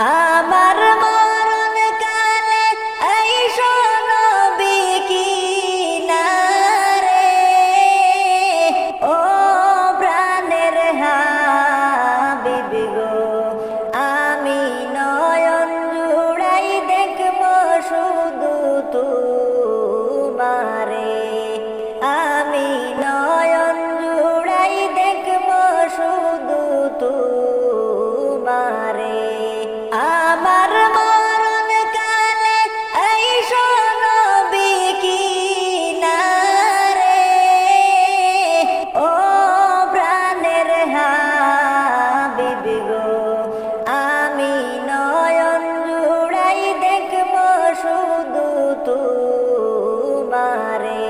আমার মরণ কালে আইসো নবী কিনারে, ও প্রাণের হাবিব গো, আমি নয়ন জুড়াই দেখব শুধু তোমারে, আমি নয়ন জুড়াই দেখব শুধু তোমারে। আমার মরণ কালে আইসো নবী কিনারে, ও প্রাণের হাবিব গো, আমি নয়ন জুড়াই দেখব শুধু তোমারে,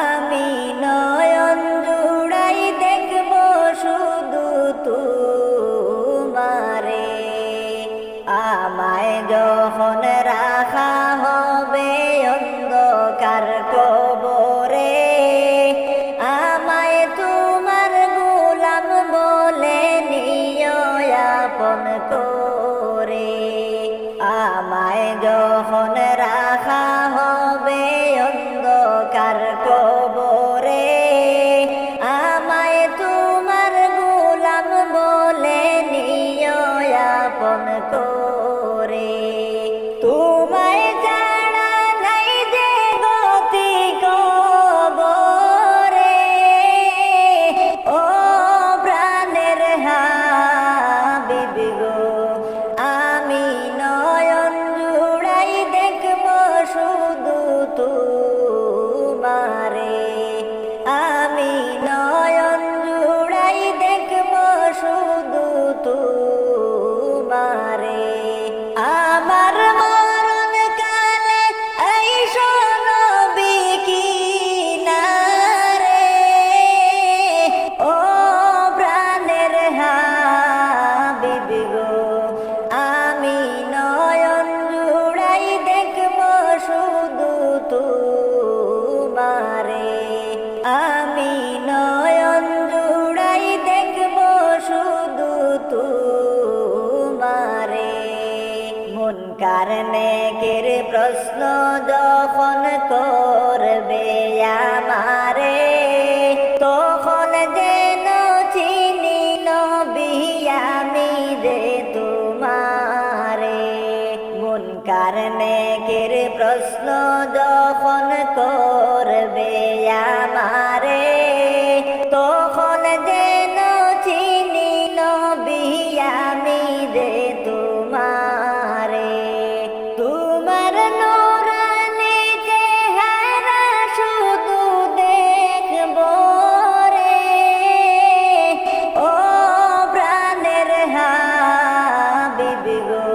আমি নয়ন জুড়াই দেখব শুধু তোমারে। আমায় যখন রাখা হবে অন্ধকার কবরে, আমায় তোমার গোলাম বলে নিও আপন করে, আমায় যখন রাখা হবে অন্ধকার কবরে, আমায় তোমার গোলাম বলে নিও আপন করে। তোমায় জানা নাই যে গতি কবরে, ও প্রাণের হাবিব গো, আমি নয়ন জুড়াই দেখব শুধু তোমারে, আমি নয়ন জুড়াই দেখব শুধু তোমারে। আমার মরণ কালে আইসো নবী কিনারে, ও প্রাণের হাবিব গো, আমি নয়ন জুড়াই দেখব শুধু তোমারে, আমি নয়ন জুড়াই দেখব শুধু তোমারে। মুনকার নেকির প্রশ্ন যখন করবে আমারে, তখন যেন চিনি নবী আমি যে তোমারে। মুনকার নেকির প্রশ্ন যখন করবে আমারে, তখন যেন চিনি নবী আমি যে তোমারে। তোমার নূরানী চেহারা শুধু দেখব রে, ও প্রাণের হাবিব গো,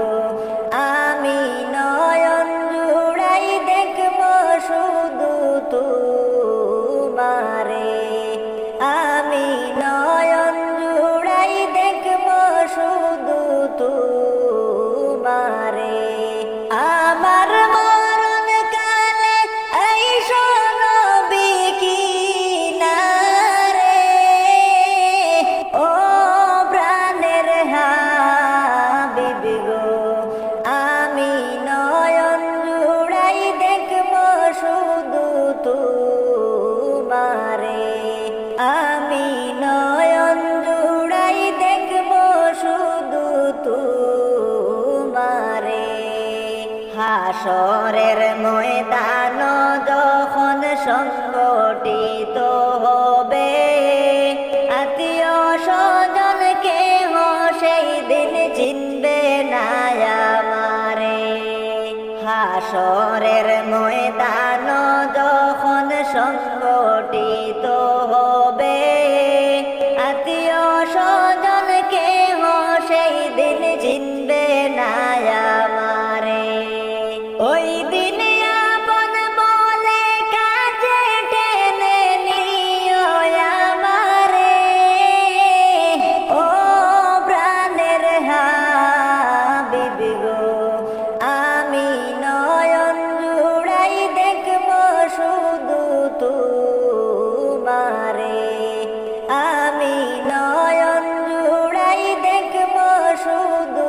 আমি নয়ন জুড়াই দেখব শুধু তোমারে, আমি নয়ন জুড়াই দেখব শুধু তোমারে। আমার মরণ কালে আইসো নবী কিনারে, ও প্রাণের হাবিব গো, আমি নয়ন জুড়াই দেখব শুধু তোমারে, আমি নয়ন জুড়াই দেখব শুধু তোমারে। হাসরের ময়দান যখন সংগঠিত হবে, আত্মীয় স্বজন কেহ সেই দিন চিনবে না আমারে। হাসরের ময়দান যখন সংগঠিত হবে, আত্মীয় স্বজন কেহ সেই দিন চিনবে না আমারে। ওই দিন আপন বলে কাছে টেনে নিও আমারে, ও প্রাণের হাবিব গো, আমি নয়ন জুড়াই দেখব শুধু তোমারে, আমি নয়ন জুড়াই দেখব শুধু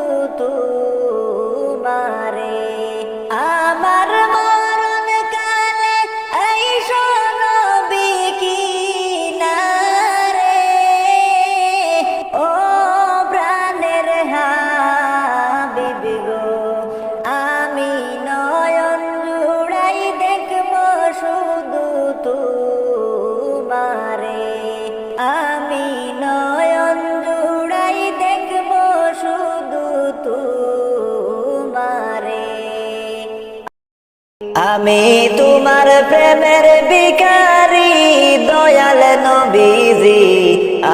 আমি তোমার প্রেমের ভিখারি দয়াল নবীজি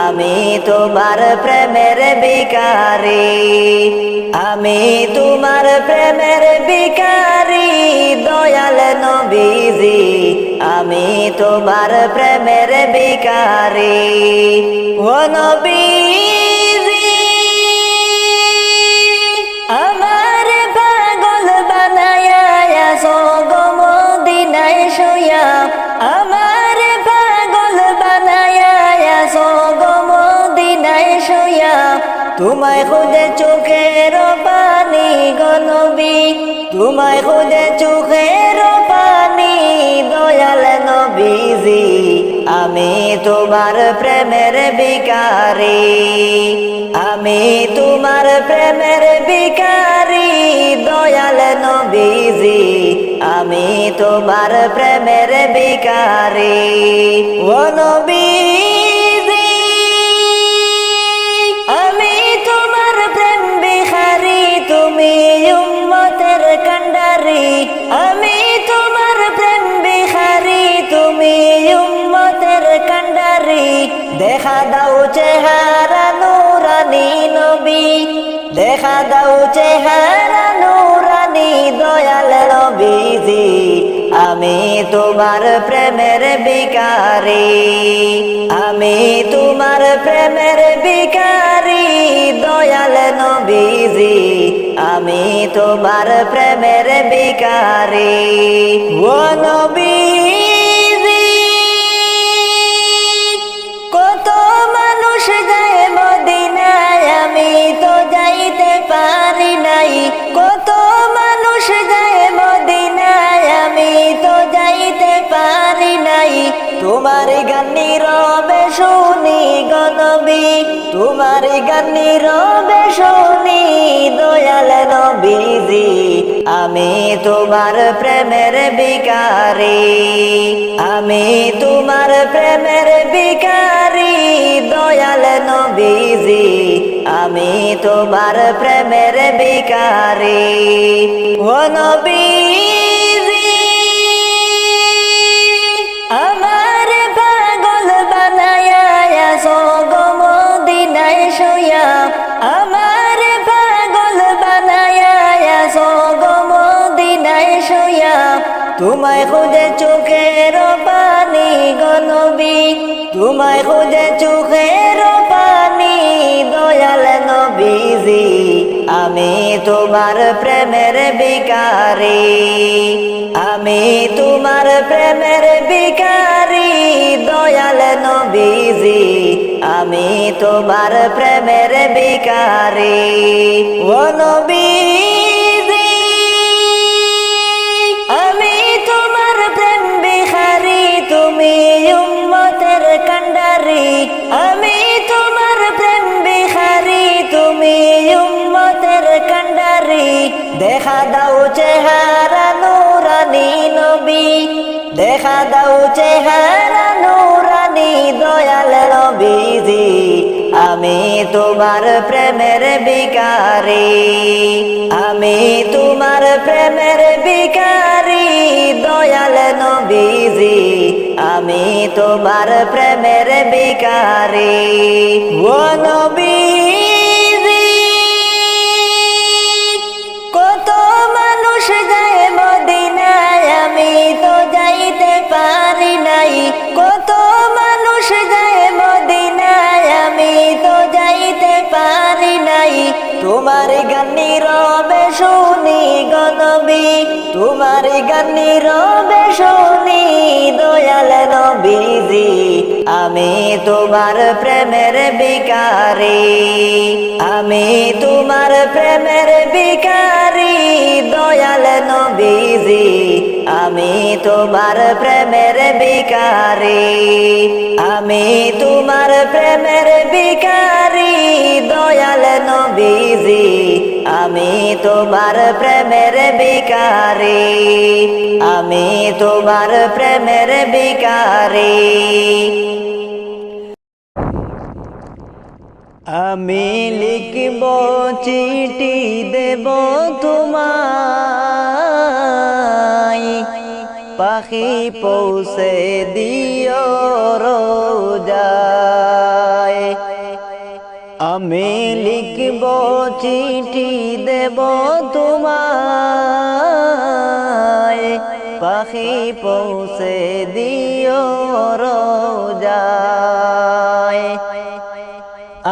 আমি তোমার প্রেমের ভিখারি আমি তোমার প্রেমের ভিখারি দয়াল নবীজি আমি তোমার প্রেমের ভিখারি ও নবীজি আমার পাগল বানায়া আসো গো মদিনায় শুয়া আমার পাগল বানায়া আসো গো মদিনায় শুয়া তোমায় খুদে চোখের পানি গো নবী তোমায় খুদে চোখের পানি দয়াল নবীজি আমি তোমার প্রেমের ভিখারি আমি তোমার প্রেমের ভিখারি দয়াল নবীজি আমি তোমার প্রেমের ভিখারি ও নবীজি আমি তোমার প্রেম ভিখারি তুমি উম্মতের কান্ডারি আমি তোমার প্রেম ভিখারি তুমি উম্মতের কান্ডারি দেখা দাও চেহারা নুরানি নবী দেখা দাও চেহারা নুরানি দয়াল নবীজি আমি তোমার প্রেমের ভিখারি আমি তোমার প্রেমের ভিখারি দয়াল নবীজি আমি তোমার প্রেমের ভিখারি ও নবীজি কত মানুষ যায় মদিনায় আমি তো যাইতে পারি নাই কত মানুষ যায় মদিনায় আমি তো যাইতে পারি নাই তোমার গান নীরবে শুনি গো নবী তোমার গান নীরবে শুনি দয়াল নবীজি আমি তোমার প্রেমের ভিখারি আমি তোমার প্রেমের ভিখারি দয়াল নবীজি আমি তোমার প্রেমের ভিখারি ও নবীজি আমার পাগল বানায়া আসো গো মদিনায় শুয়া আমার পাগল বানায়া আসো গো মদিনায় শুয়া তোমায় খুদে চোখের পানি গো নবী তোমায় খুদে চোখের পানি দয়াল নবীজি আমি তোমার প্রেমের ভিখারি আমি তোমার প্রেমের ভিখারি দয়াল নবীজি আমি তোমার প্রেমের ভিখারি ও নবীজি আমি তোমার প্রেম ভিখারি তুমি উম্মতের কান্ডারি আমি তোমার প্রেম ভিখারি তুমি উম্মতের কান্ডারি দেখা দাও চেহারা নুরানি নবী দেখা দাও চেহারা নুরানি দয়াল নবীজি আমি তোমার প্রেমের ভিখারি আমি তোমার প্রেমের ভিখারি দয়াল নবীজি আমি তোমার প্রেমের ভিখারি ও নবীজি কত মানুষ যায় মদিনায় আমি তো যাইতে পারি নাই কত মানুষ যায় মদিনায় আমি তো যাইতে পারি নাই তোমার গান নীরবে শুনি গো নবী তোমার গান নীরবে শুনি দয়াল নবীজি আমি তোমার প্রেমের ভিখারি আমি তোমার প্রেমের ভিখারি দয়াল নবীজি আমি তোমার প্রেমের ভিখারি আমি তোমার প্রেমের ভিখারি দয়াল নবীজি আমি তোমার প্রেমের ভিখারি আমি তোমার প্রেমের ভিখারি আমি লিখব চিঠি দেব তোমায় পাখি পৌঁছে দিও রোজায়। আমি লিখব চিঠি দেব তোমায়, পাখি পৌঁছে দিও রোজায়।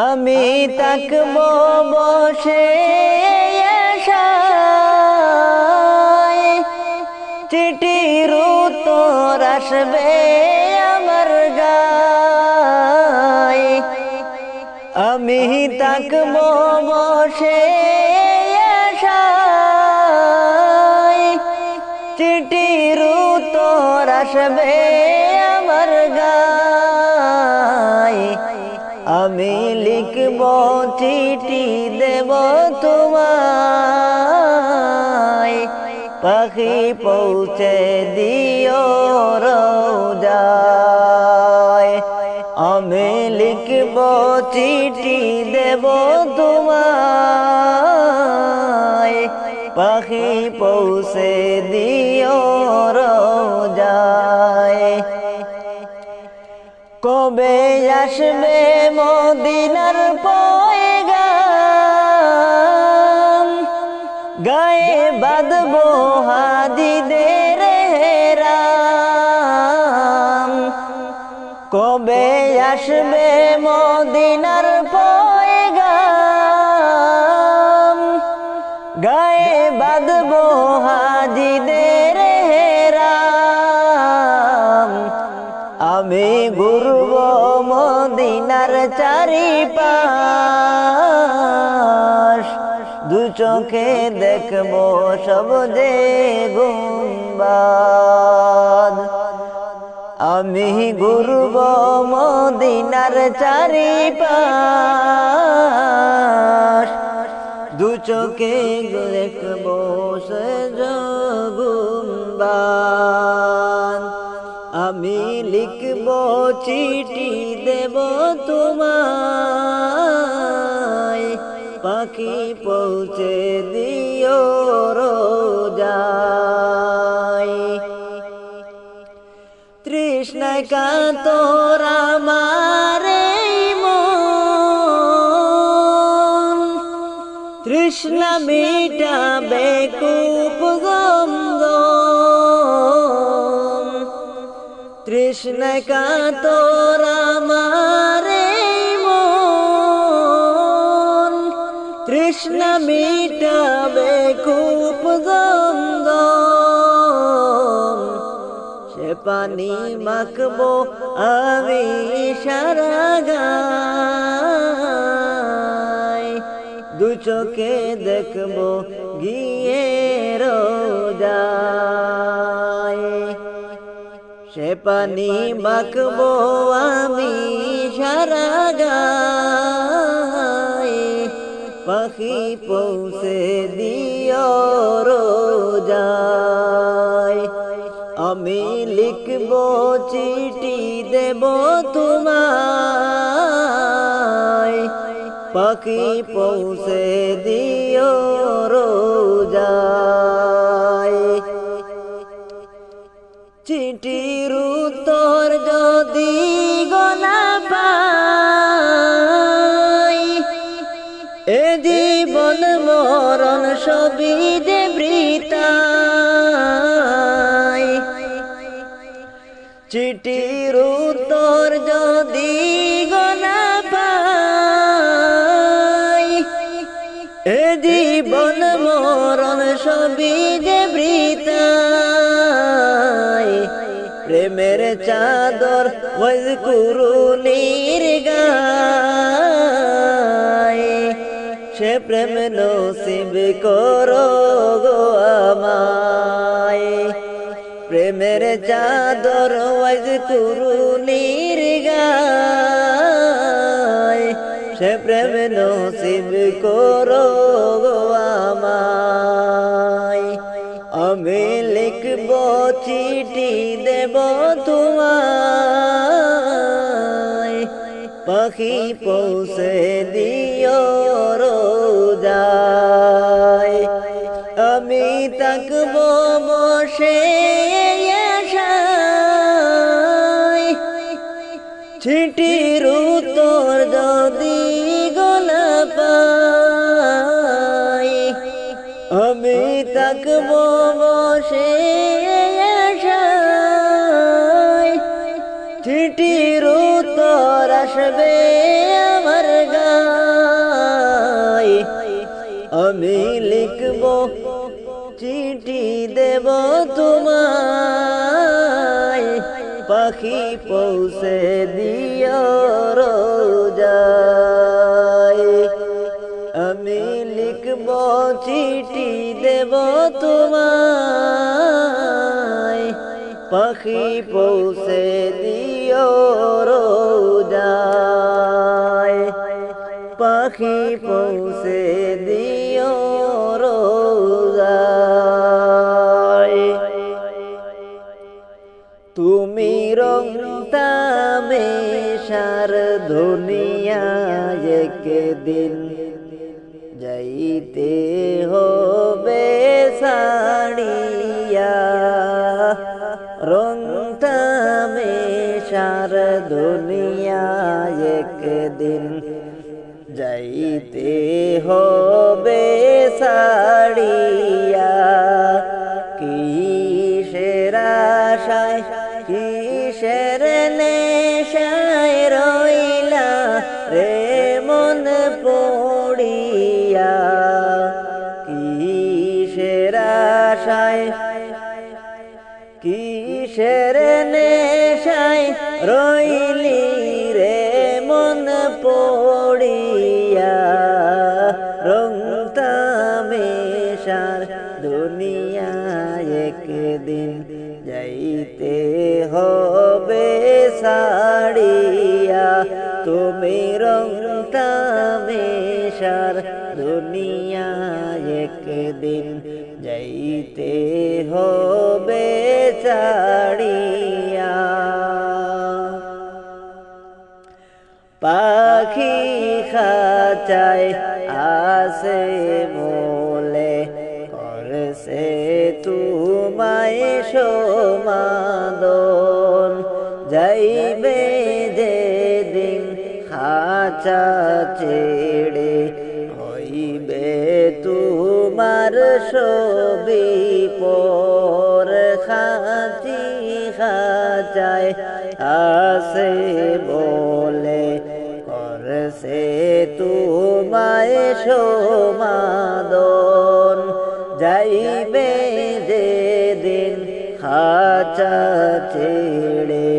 আমি তাকব বসে আশায়, চিঠির উত্তর আসবে আমার গায়ে। আমি তাকব বসে আশায়, চিঠির উত্তর আসবে আমার গায়ে। আমি লিখব চিঠি দেব তোমায়, পাখি পৌঁছে দিও রোজায়। আমি লিখব চিঠি দেব তোমায়, পাখি পৌঁছে দিও রোজায়। কবে আসবে মদিনার পয়গাম, গায়ে বাঁধব হাজিদের হেরাম। কবে আসবে মদিনার পয়গাম, গায়ে বাঁধব হাজিদের হেরাম। আমি ঘুরব মদিনার চারিপাশ, দু চোখে দেখব সব যে গুম্বাদ। আমি ঘুরব মদিনার চারিপাশ, দু চোখে দেখব সে গুম্বাদ। আমি লিখব চিঠি দেব তোমায়, পাখি পৌঁছে দিও রোজায়। তৃষ্ণায় কাতর আমার এই মন, তৃষ্ণা মিটাবে কূপ জমজম। তৃষ্ণায় কাতর আমার এই মন, তৃষ্ণা মিটাবে কূপ জমজম। সে পানি মাখবো আমি সারা গায়, দু চোখে দেখবো গিয়ে রোজায়। সে পানি মাখবো আমি সারা গায়ে, পাখি পৌঁছে দিও রোজায়। আমি লিখব চিঠি দেব তোমায়, পাখি পৌঁছে দিও রোজায়। চিঠির উত্তর যদি গোনা পাই, এ জীবন মরণ সবই যে বৃথায়। চিঠির উত্তর যদি গোনা পাই, এ জীবন মরণ সবই যে বৃথায়। প্রেমের চাদর ওয়াজকুরুনির গায়ে, সে প্রেম নসিব করো গো আমায়। প্রেমের চাদর ওয়াজকুরুনির গায়ে, সে প্রেম নসিব করো গো আমায়। আমি লিখব চিঠি দেব তোমায়, পাখি পৌঁছে দিও রোজায়। আমি তাকব বসে আমি থাকবো বসে আশায়, চিঠির উত্তর আসবে আমার গায়ে। আমি লিখব চিঠি দেব তোমায়, পাখি পৌঁছে দিও রোজায়। আমি লিখব চিঠি দেব তোমায়, পাখি পৌঁছে দিও রোজায়, পাখি পৌঁছে দিও রোজায়। তুমি রং তামেশার দুনিয়ায় একদিন যাইতে হবে ছাড়িয়া, রং তামেশার দুনিয়ায় একদিন যাইতে হবে ছাড়িয়া। কিসের আশায় কিসের নেশায় রইলা রে মন পড়িয়া, কিসের আশায় কিসের নেশায় রইলি রে মন পড়িয়া। রং তামেশার দুনিয়ায় একদিন যাইতে হবে ছাড়িয়া, তুমি রং তামেশার দুনিয়ায় একদিন যাইতে হবে ছাড়িয়া। পাখি খাঁচায় আসে বলে করছে তোমায় সমাদন, যাইবে যেদিন খাঁচা ছেড়ে হইবে তোমার ছবি পর। খাঁচি খাঁচায় আসে বলে করছে তোমায় সমাদন, যাইবে যেদিন খাঁচা ছেড়ে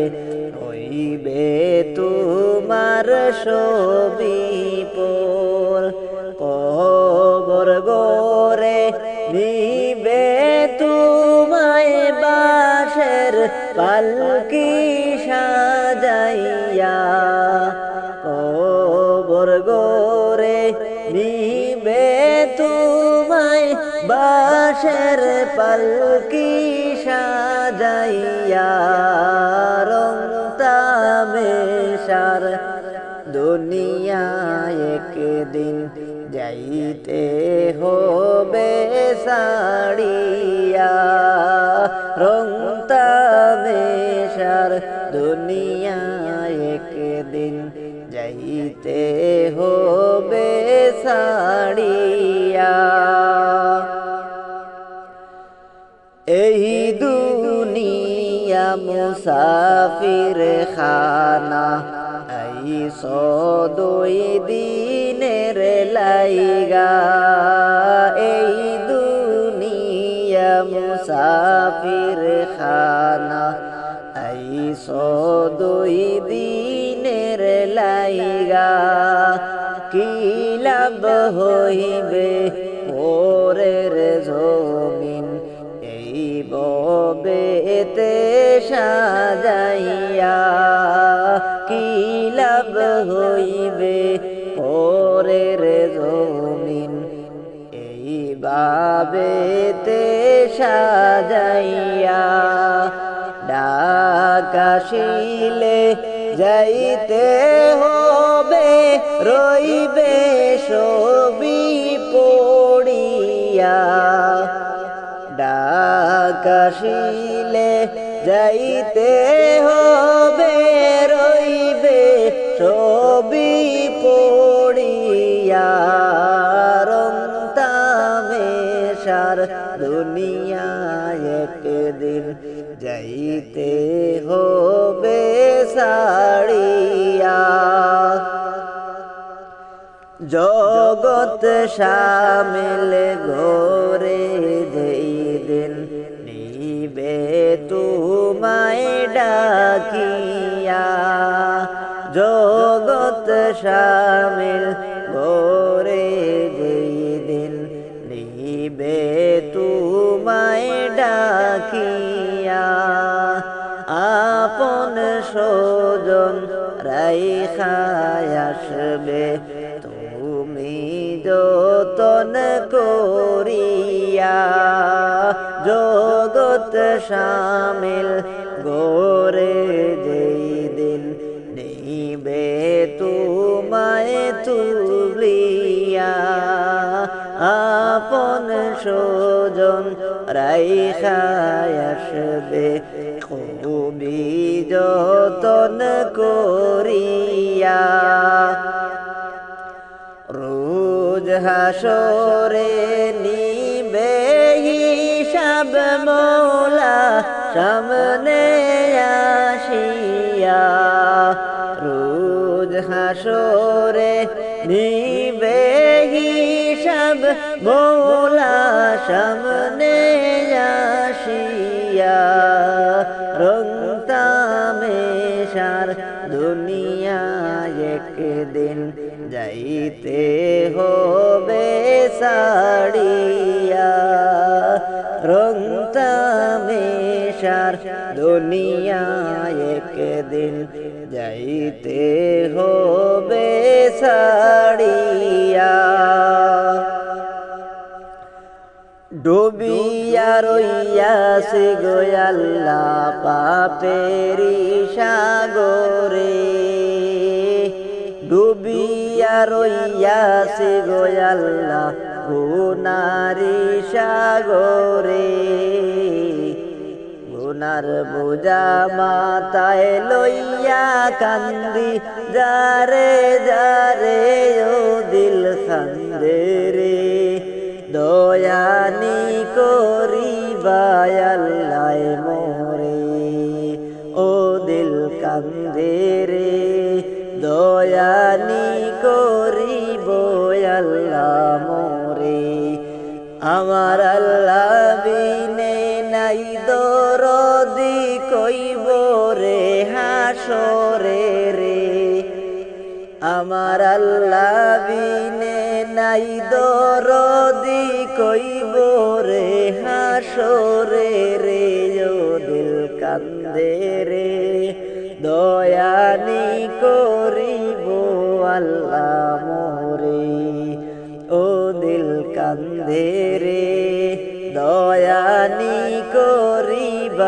হইবে তোমার ছবি পর। কবর গোরে নিবে তোমায় বাঁশের পালকি সাজাইয়া, কবর গোরে নিবে তোমায় বাঁশের পালকি সাজাইয়া। রং তামেশার দুনিয়ায় একদিন যাইতে হবে ছাড়িয়া, রং তামেশার দুনিয়ায় একদিন যাইতে হবে ছাড়িয়া। এই দুনিয়া মুসাফির খানা, আইসো দুই দিনের লাইগা। এই দুনিয়া মুসাফির খানা, আইসো দুই দিনের লাইগা। কি লাভ হইবে পরের জমিন এই ববেতে সাজাইয়া, কি লাভ হইবে পরের জমিন এই বাবেতে সাজাইয়া। ডাক আসিলে যাইতে হবে, রইবে ছবি পড়িয়া। ডাক আসিলে যাইতে হবে, রইবে ছবি পড়িয়া। রং তামেশার সার দুনিয়ায় একদিন যাইতে হবে সাড়িয়া। জগৎ শামিল গোরে যেই দিন নিবে তোমায় ডাকিয়া। জগৎ শামিল গোরে যেই দিন নিবে তোমায় ডাকিয়া। আপন স্বজন রাইখায় আসবে তুমি যতন করিয়া। জগৎ শামিল গোরে যেই দিন নিবে তোমায় তুলিয়া। আপন স্বজন রাইখায় আসবে খুবই যতন করিয়া। রোজ হাসরে নিবে হিসাব মওলা সামনে আসিয়া। রোজ হাসরে নিবে হিসাব মওলা সামনে আসিয়া। রং তামেশার দুনিয়ায় একদিন যাইতে হবে সাড়িয়া। রং তামেশার দুনিয়ায় একদিন যাইতে হবে সাড়িয়া। ডুবিয়া রইয়াছে গো আল্লাহ পাপেরি সাগরে। ডুবিয়া রইয়াছে গো আল্লাহ গুনারি সাগরে। গুনার বোঝা মাথায় লইয়া কান্দি যারে যারে ও দিল খান্দে রে। দয়ানি করিবা আল্লাহ মোরে ও দিল কান্দে রে। দয়ানি করিব আল্লাহ মোরে। আমার আল্লাহ বিনে নাই দরদি কইব রে হাসরে রে। আমার আল্লাহ বিনে নাই দরদি কইব রে হাসরে রে। ও দিল কান্দে রে দয়ানি করিব আল্লাহ মোরে ও দিল কান্দে রে দয়ানি করিব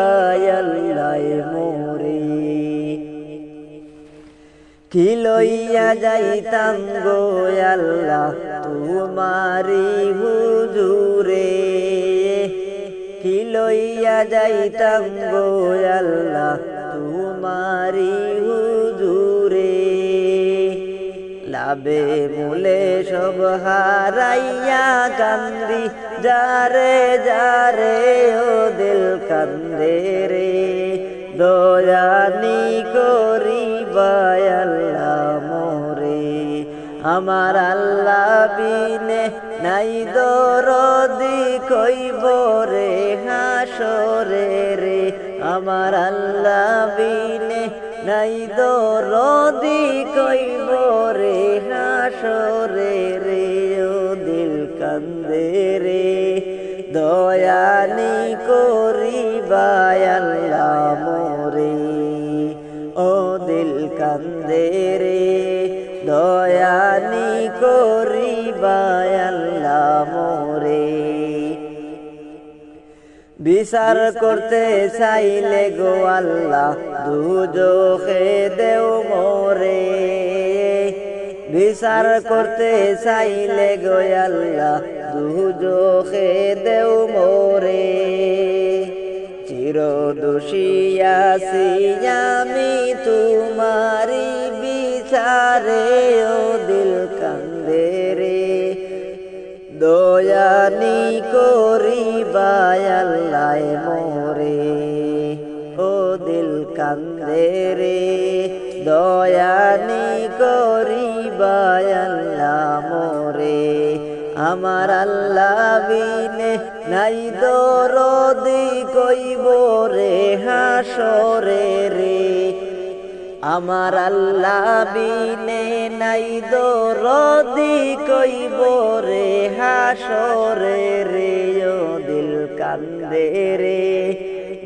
আল্লাহ মোরে। কি লইয়া যাইতাম গো আল্লাহ তোমারি হুজুরে। কি লইয়া যাইতাম গো আল্লাহ তোমারি হুজুরে। লাভে মূলে সব হারাইয়া কান্দি যারে যারে ও দিল কান্দে রে। দয়ানি করিবা আল্লাহ মোরে। আমার আল্লাহ বিনে নাই দরদি কইব রে হাসরে রে। আমার আল্লাহ বিনে নাই দরদি কইব রে হাসরে রে। ও দিল কান্দে রে দয়ানি করিবা আল্লাহ মোরে ও দিল কান্দে রে দয়ানি করিবা আল্লাহ মোরে। বিচার করতে চাইলে গো আল্লাহ দুজখে দেও মোরে। বিচার করতে চাইলে গো আল্লাহ দুজখে দেও মোরে। চির দোষী আছি আমি তোমারি বিচারে ও দিল কান্দে রে। দয়ানি করিবা আল্লাহ মোরে ও দিল কান্দে রে দয়ানি করিবা আল্লাহ মোরে আমার আল্লাহ বিনে নাই দরদি কইব রে হাসরে রে আমার আল্লাহ বিনে নাই দরদি কইব রে হাসরে রে ও দিল কান্দে রে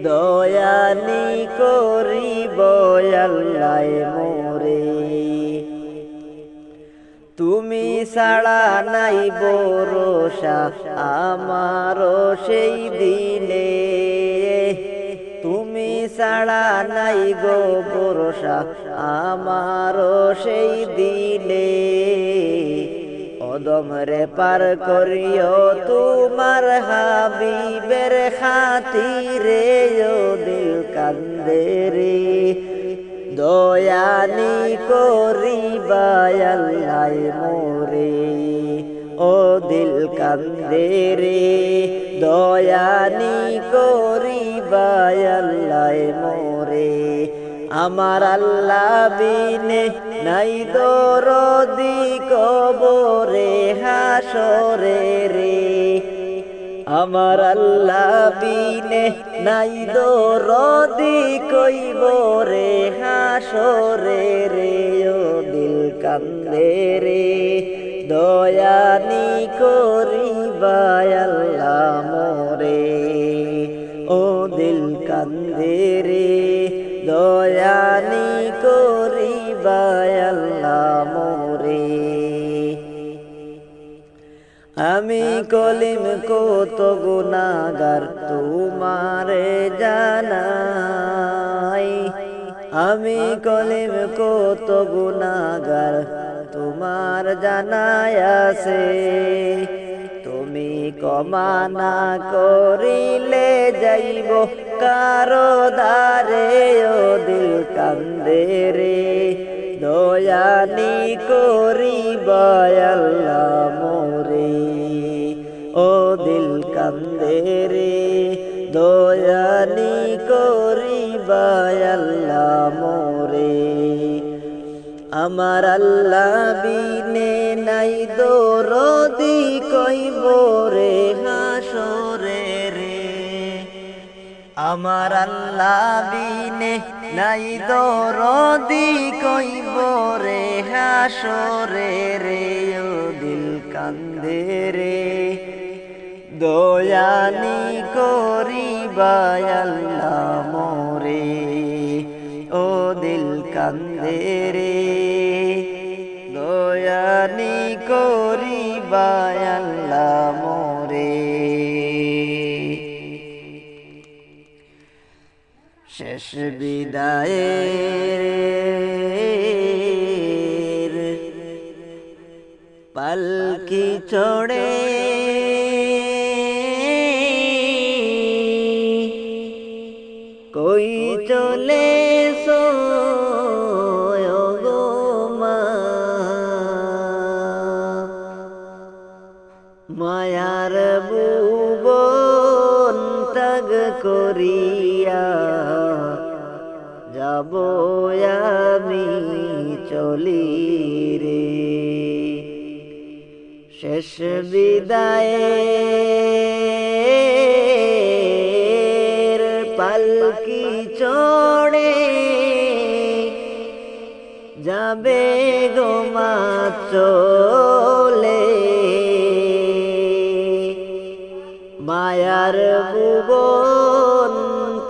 দয়ানি করিব আল্লাহ মোরে তুমি ছাড়া নাই ভরসা আমারও সেই দিনে তুমি ছাড়া নাই গো ভরসা আমারও সেই দিনে অদমরে পার করিও তোমার হাবিবের খাতিরে ও দিল কান্দে রে দয়ানি করিবা আল্লাহ মোরে ও দিল কান্দে রে দয়ানি করিবা আল্লাহ মোরে আমার আল্লাহ বিনে নাই দরদি কবরে হাসরে রে আমার আল্লাহ বিনে নাই দরদি কইব রে হাসরে রে ও দিল কান্দে রে দয়ানি করিবা আল্লাহ মোরে ও দিল কান্দে রে দয়ানি করিবা আল্লাহ মোরে আমি কলিম কত গুনাহগার তোমারে জানাই আমি কলিম কত গুনাহগার তোমার জানাই আছে তুমি ক্ষমা না করিলে যাইব কারো দ্বারে ও দিল কান্দে রে দয়ানি করিবা আল্লাহ মোরে ও দিল কান্দে রে দয়ানি করিবা আল্লাহ মোরে আমার আল্লাহ বিনে নাই দরদি কইব রে হাসরে রে আমার আল্লাহ বিনে নাই দরদি কইব রে হাসরে রে ও দিল কান্দে রে দয়ানি করিবা আল্লাহ মোরে ও দিল কান্দে রে দয়ানি করিবা আল্লাহ মোরে শেষ বিদায়ের পালকি চড়ে কই চলে গো মা মায়ার ভুবন ত্যাগ করিয়া যাব আমি চলি রে শেষ বিদায়ের পালকি চড়ে যাবে গো মা চলে মায়ার ভুবন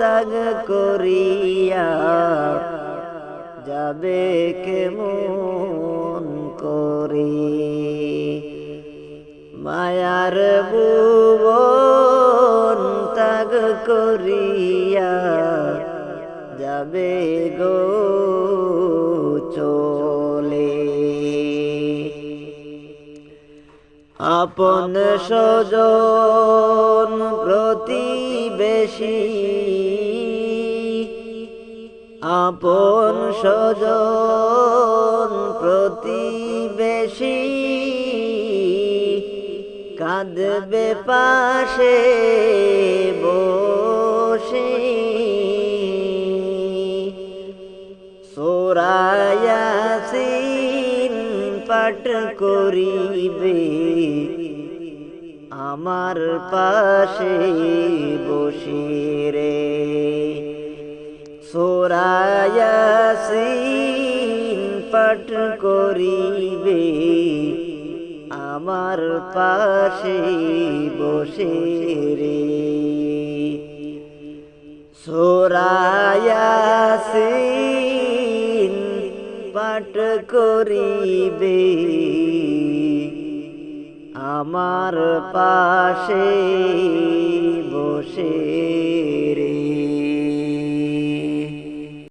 ত্যাগ করিয়া যাবে কেমন করে মায়ার ভুবন ত্যাগ করিয়া যাবে গো চলে আপন স্বজন প্রতিবেশী আপন স্বজন প্রতিবেশী কাঁদে বাজবে পাশে বসে সূরা ইয়াসিন পাঠ করিবে আমার পাশে বসে রে সূরা ইয়াসিন পাঠ করিবে আমার পাশে বসে রে সূরা ইয়াসিন পাঠ করিবে আমার পাশে বসে রে।